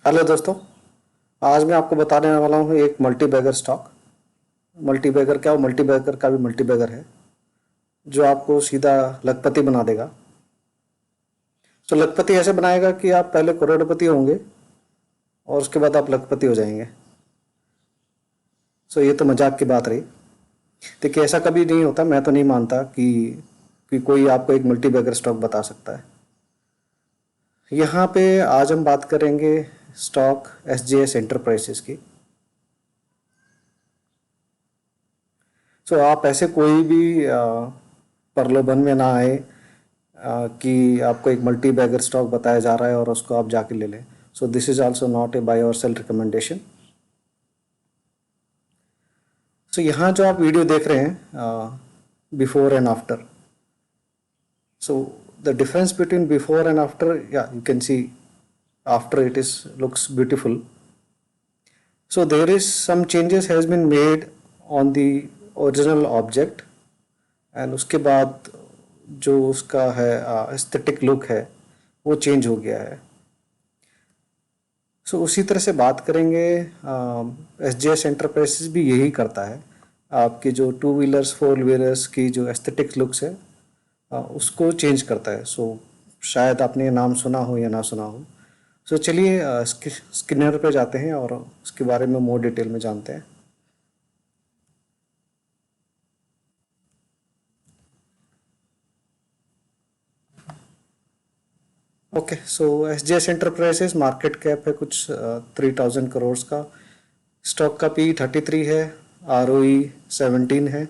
Hello दोस्तों। आज मैं आपको बताने वाला हूँ एक multi bagger stock. Multi bagger क्या हो, मल्टी बैगर का भी मल्टी बैगर है जो आपको सीधा लखपति बना देगा। तो लखपति ऐसे बनाएगा कि आप पहले करोड़पति होंगे और उसके बाद आप लखपति हो जाएंगे। सो ये तो मजाक की बात रही। देखिए, ऐसा कभी नहीं होता। मैं तो नहीं मानता कि कोई आपको एक मल्टी बैगर स्टॉक बता सकता है। यहाँ पे आज हम बात करेंगे स्टॉक SJS एंटरप्राइजेस की। आप ऐसे कोई भी प्रलोभन में ना आए कि आपको एक मल्टी बैगर स्टॉक बताया जा रहा है और उसको आप जाके ले लें। This is also not a buy or sell recommendation. यहाँ जो आप वीडियो देख रहे हैं before and after, the difference between before and after, या you can see after it is looks beautiful. There is some changes has been made on the original object and उसके बाद जो उसका है एस्थेटिक लुक है वो change हो गया है। उसी तरह से बात करेंगे, SJS एंटरप्राइजेस भी यही करता है। आपकी जो 2 व्हीलर्स 4 व्हीलर्स की जो एस्थेटिक लुक्स है उसको चेंज करता है। शायद आपने ये नाम सुना हो या ना सुना हो। चलिए स्किनर पे जाते हैं और उसके बारे में मोर डिटेल में जानते हैं। Okay, SJS enterprises market cap है कुछ 3000 करोड़ का। स्टॉक का P 33 है, ROE 17 है।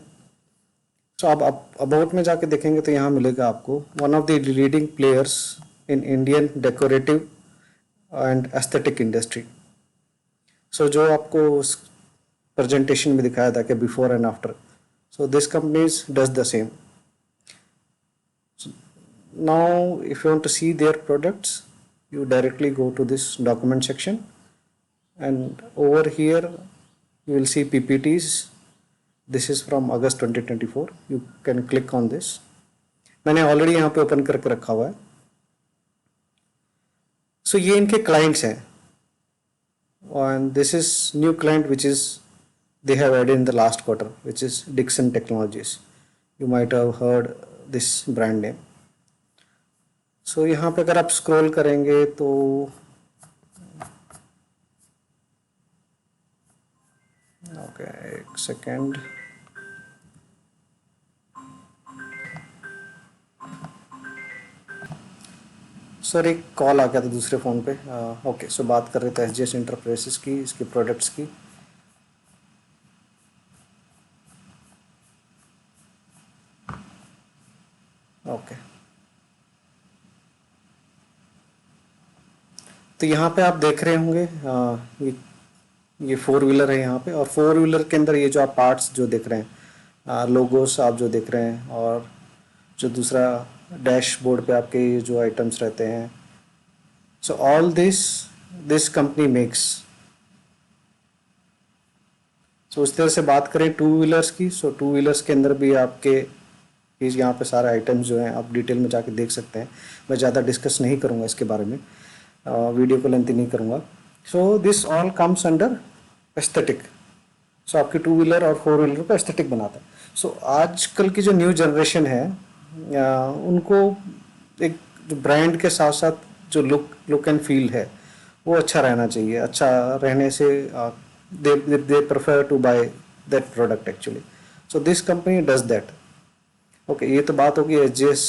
आप अबाउट में जाके देखेंगे तो यहाँ मिलेगा आपको one of the leading players in Indian decorative and aesthetic industry. जो आपको उस प्रेजेंटेशन में दिखाया था कि before and after, this companies does the same. Now if you want to see their products, you directly go to this document section and over here you will see PPTs. This is from August 2024. You can click on this. मैंने already यहाँ पे open करके रखा हुआ है। ये इनके clients हैं and this is new client which is they have added in the last quarter, which is Dixon Technologies. You might have heard this brand name. यहाँ पे अगर आप स्क्रॉल करेंगे तो ओके, एक सेकेंड। सर एक कॉल आ गया था दूसरे फ़ोन पे। ओके, बात कर रहे थे SJS एंटरप्राइजेस की, इसके प्रोडक्ट्स की। ओके, तो यहाँ पे आप देख रहे होंगे ये 4 व्हीलर है यहाँ पे, और 4 व्हीलर के अंदर ये जो आप पार्ट्स जो देख रहे हैं, लोगोस आप जो देख रहे हैं, और जो दूसरा डैशबोर्ड पे आपके ये जो आइटम्स रहते हैं, ऑल दिस कंपनी मेक्स। उस तरह से बात करें 2 व्हीलर्स की, 2 व्हीलर्स के अंदर भी आपके यहाँ पे सारे आइटम्स जो हैं आप डिटेल में जाके देख सकते हैं। मैं ज़्यादा डिस्कस नहीं करूँगा इसके बारे में, वीडियो को लेंथी नहीं करूँगा। This all comes under aesthetic. आपके 2 व्हीलर और 4 व्हीलर को एस्थेटिक बनाता है। आजकल की जो न्यू जनरेशन है उनको एक जो ब्रांड के साथ साथ जो लुक एंड फील है वो अच्छा रहना चाहिए। अच्छा रहने से they prefer to buy that product actually. This company does that. Okay, ये तो बात होगी SJS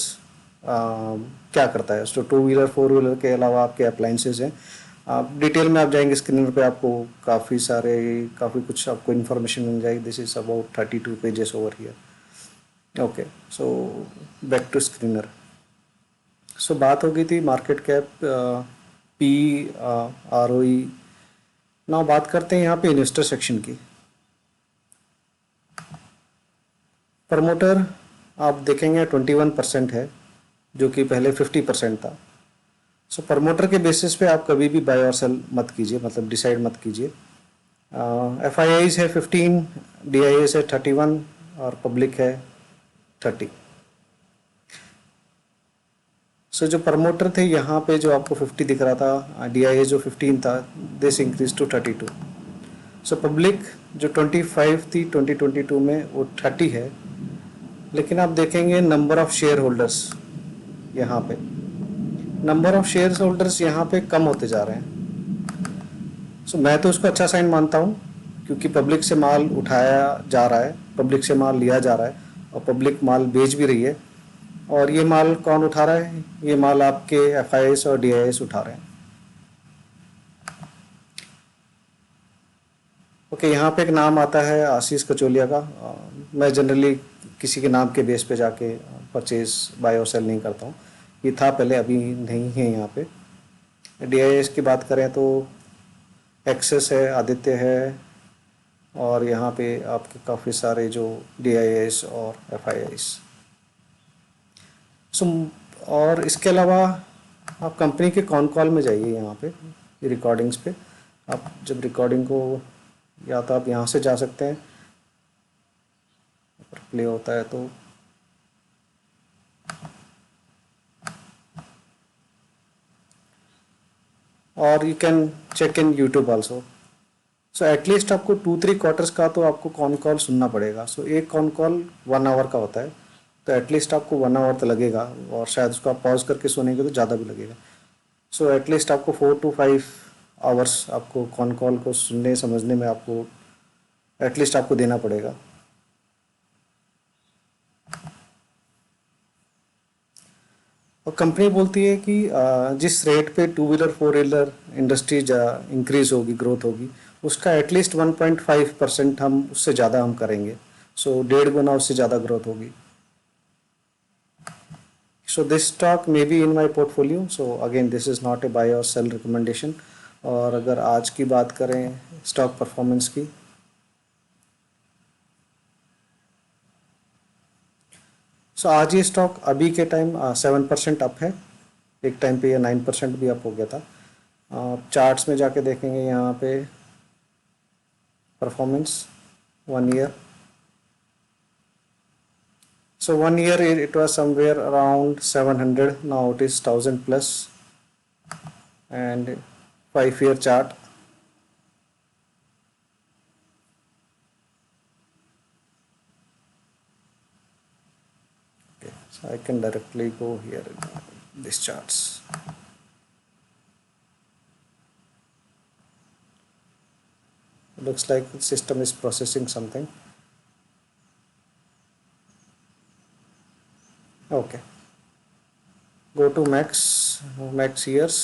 क्या करता है। 2 व्हीलर 4 व्हीलर के अलावा आपके अप्लायंसेज हैं। आप डिटेल में आप जाएंगे स्क्रीनर पे, आपको काफ़ी कुछ आपको इन्फॉर्मेशन मिल जाएगी। This is about 32 pages over here. Okay, back to screener. बात हो गई थी मार्केट कैप, P, ROE। ना बात करते हैं यहाँ पे इन्वेस्टर सेक्शन की। प्रमोटर आप देखेंगे 21% है, जो कि पहले 50% था। प्रमोटर के बेसिस पे आप कभी भी बाय और सेल मत कीजिए, मतलब डिसाइड मत कीजिए। FIIs है 15, DIAs है 31 और पब्लिक है 30। सो जो प्रमोटर थे यहाँ पे जो आपको 50 दिख रहा था, DIA जो 15 था, this increase to 32। So public जो 25 थी 2022 में वो 30 है, लेकिन आप देखेंगे नंबर ऑफ शेयर होल्डर्स, यहाँ पे नंबर ऑफ शेयर होल्डर्स यहाँ पे कम होते जा रहे हैं। सो मैं तो उसको अच्छा साइन मानता हूँ, क्योंकि पब्लिक से माल उठाया जा रहा है, पब्लिक से माल लिया जा रहा है और पब्लिक माल बेच भी रही है। और ये माल कौन उठा रहा है? ये माल आपके FIS और DIS उठा रहे हैं। ओके, यहाँ पे एक नाम आता है आशीष कचोलिया का। मैं जनरली किसी के नाम के बेस पे जाके परचेज बाय और सेल नहीं करता हूँ। ये था पहले, अभी नहीं है यहाँ पे। DIS की बात करें तो एक्सेस है, आदित्य है, और यहाँ पे आपके काफ़ी सारे जो DIS और FIS। सो और इसके अलावा आप कंपनी के कॉन कॉल में जाइए, यहाँ पे रिकॉर्डिंग्स पे। आप जब रिकॉर्डिंग को, या तो आप यहाँ से जा सकते हैं, अगर प्ले होता है तो, और you can check in YouTube also. So at least आपको 2-3 क्वार्टर्स का तो आपको कॉन कॉल सुनना पड़ेगा। सो एक कॉन कॉल 1 आवर का होता है, तो एटलीस्ट आपको 1 आवर तो लगेगा, और शायद उसको आप पॉज करके सुनेंगे तो ज़्यादा भी लगेगा। सो एटलीस्ट आपको 4 to 5 आवर्स आपको कॉन कॉल को सुनने समझने में आपको एटलीस्ट आपको देना पड़ेगा। और कंपनी बोलती है कि जिस रेट पे 2 व्हीलर 4 व्हीलर इंडस्ट्री इंक्रीज होगी, ग्रोथ होगी, उसका एटलीस्ट 1.5% हम उससे ज़्यादा हम करेंगे। सो 1.5 गुना उससे ज़्यादा ग्रोथ होगी। So this stock may be in my portfolio. So again this is not a buy or sell recommendation. और अगर आज की बात करें स्टॉक परफॉर्मेंस की, सो आज ये स्टॉक अभी के टाइम 7% अप है। एक टाइम पे ये 9% भी अप हो गया था। चार्ट्स में जाके देखेंगे यहाँ पे performance 1 year. So 1 year it was somewhere around 700, now it is 1000 plus. And 5-year chart, okay, so I can directly go here in these charts. It looks like the system is processing something. Okay, go to max years.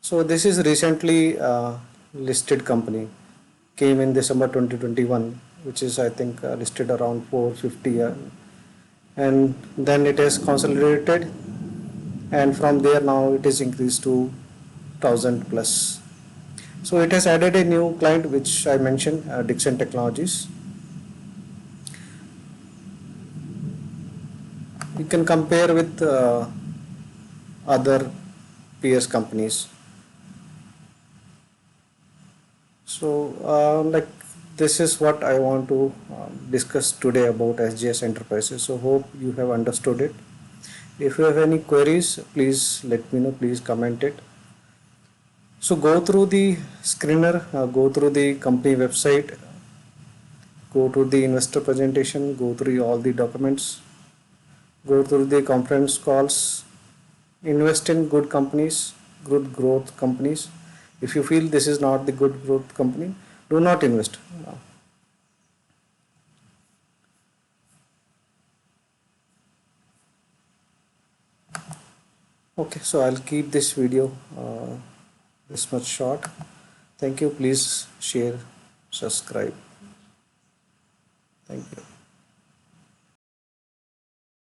So this is recently listed company, came in December 2021, which is I think listed around 450, and then it has consolidated, and from there now it is increased to 1000 plus. So it has added a new client which I mentioned, Dixon Technologies. You can compare with other peers companies. So like this is what I want to discuss today about SGS Enterprises. So hope you have understood it. If you have any queries, please let me know, please comment it. So go through the screener, go through the company website, go to the investor presentation, go through all the documents, go through the conference calls, invest in good companies, good growth companies. If you feel this is not the good growth company, do not invest. Okay, so I'll keep this video this much short. Thank you. Please share, subscribe. Thank you.